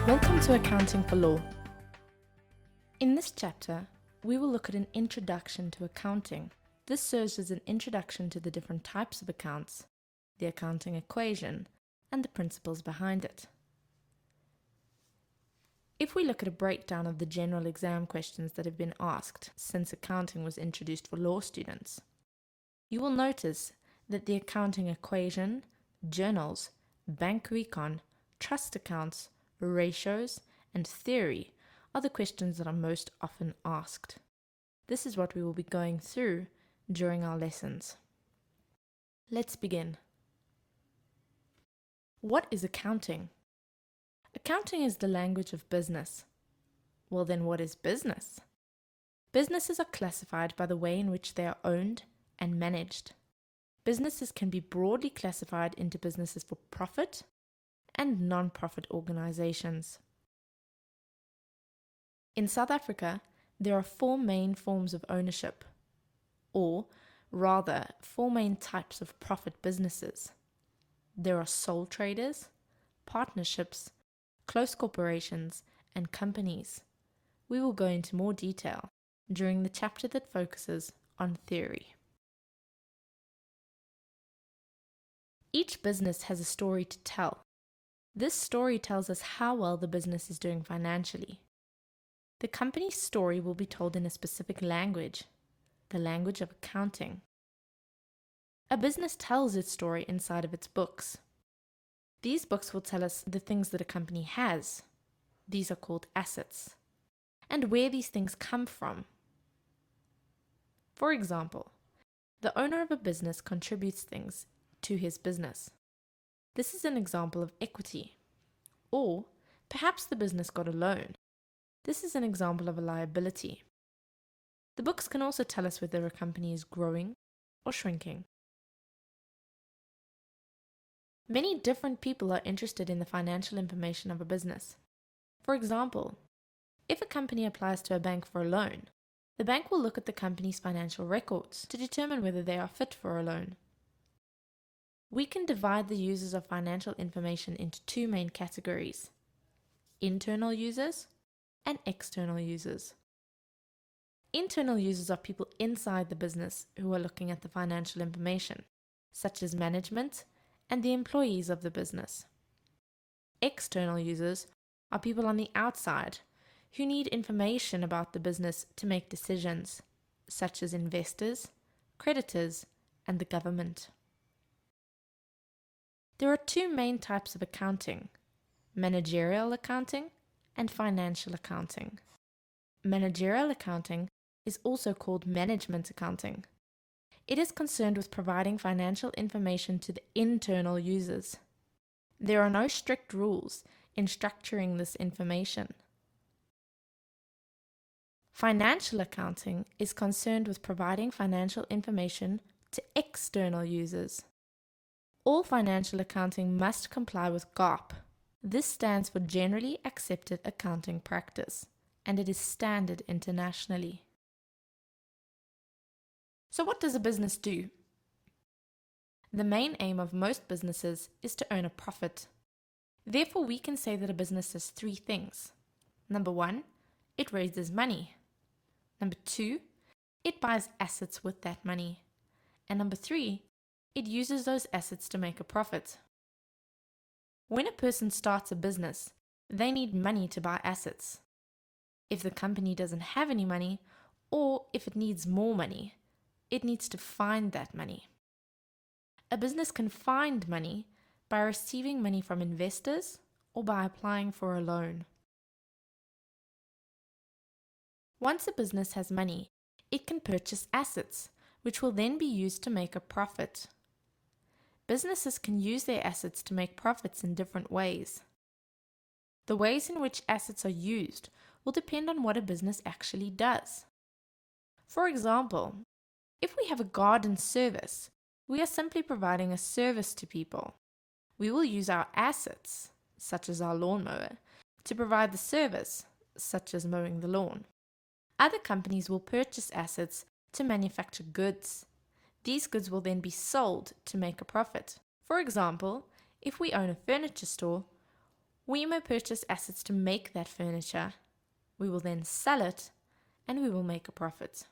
Welcome to Accounting for Law. In this chapter, we will look at an introduction to accounting. This serves as an introduction to the different types of accounts, the accounting equation, and the principles behind it. If we look at a breakdown of the general exam questions that have been asked since accounting was introduced for law students, you will notice that the accounting equation, journals, bank recon, trust accounts, ratios, and theory are the questions that are most often asked. This is what we will be going through during our lessons. Let's begin. What is accounting? Accounting is the language of business. Well, then what is business? Businesses are classified by the way in which they are owned and managed. Businesses can be broadly classified into businesses for profit and non-profit organizations. In South Africa, there are four main forms of ownership, or rather, four main types of profit businesses. There are sole traders, partnerships, close corporations, and companies. We will go into more detail during the chapter that focuses on theory. Each business has a story to tell. This story tells us how well the business is doing financially. The company's story will be told in a specific language, the language of accounting. A business tells its story inside of its books. These books will tell us the things that a company has. These are called assets, and where these things come from. For example, the owner of a business contributes things to his business. This is an example of equity. Or perhaps the business got a loan. This is an example of a liability. The books can also tell us whether a company is growing or shrinking. Many different people are interested in the financial information of a business. For example, if a company applies to a bank for a loan, the bank will look at the company's financial records to determine whether they are fit for a loan. We can divide the users of financial information into two main categories: internal users and external users. Internal users are people inside the business who are looking at the financial information, such as management and the employees of the business. External users are people on the outside who need information about the business to make decisions, such as investors, creditors, and the government. There are two main types of accounting: managerial accounting and financial accounting. Managerial accounting is also called management accounting. It is concerned with providing financial information to the internal users. There are no strict rules in structuring this information. Financial accounting is concerned with providing financial information to external users. All financial accounting must comply with GAAP. This stands for Generally Accepted Accounting Practice, and it is standard internationally. So what does a business do? The main aim of most businesses is to earn a profit. Therefore, we can say that a business does three things. Number one, it raises money. Number two, it buys assets with that money. And number three, it uses those assets to make a profit. When a person starts a business, they need money to buy assets. If the company doesn't have any money, or if it needs more money, it needs to find that money. A business can find money by receiving money from investors or by applying for a loan. Once a business has money, it can purchase assets, which will then be used to make a profit. Businesses can use their assets to make profits in different ways. The ways in which assets are used will depend on what a business actually does. For example, if we have a garden service, we are simply providing a service to people. We will use our assets, such as our lawnmower, to provide the service, such as mowing the lawn. Other companies will purchase assets to manufacture goods. These goods will then be sold to make a profit. For example, if we own a furniture store, We may purchase assets to make that furniture. We will then sell it, and we will make a profit.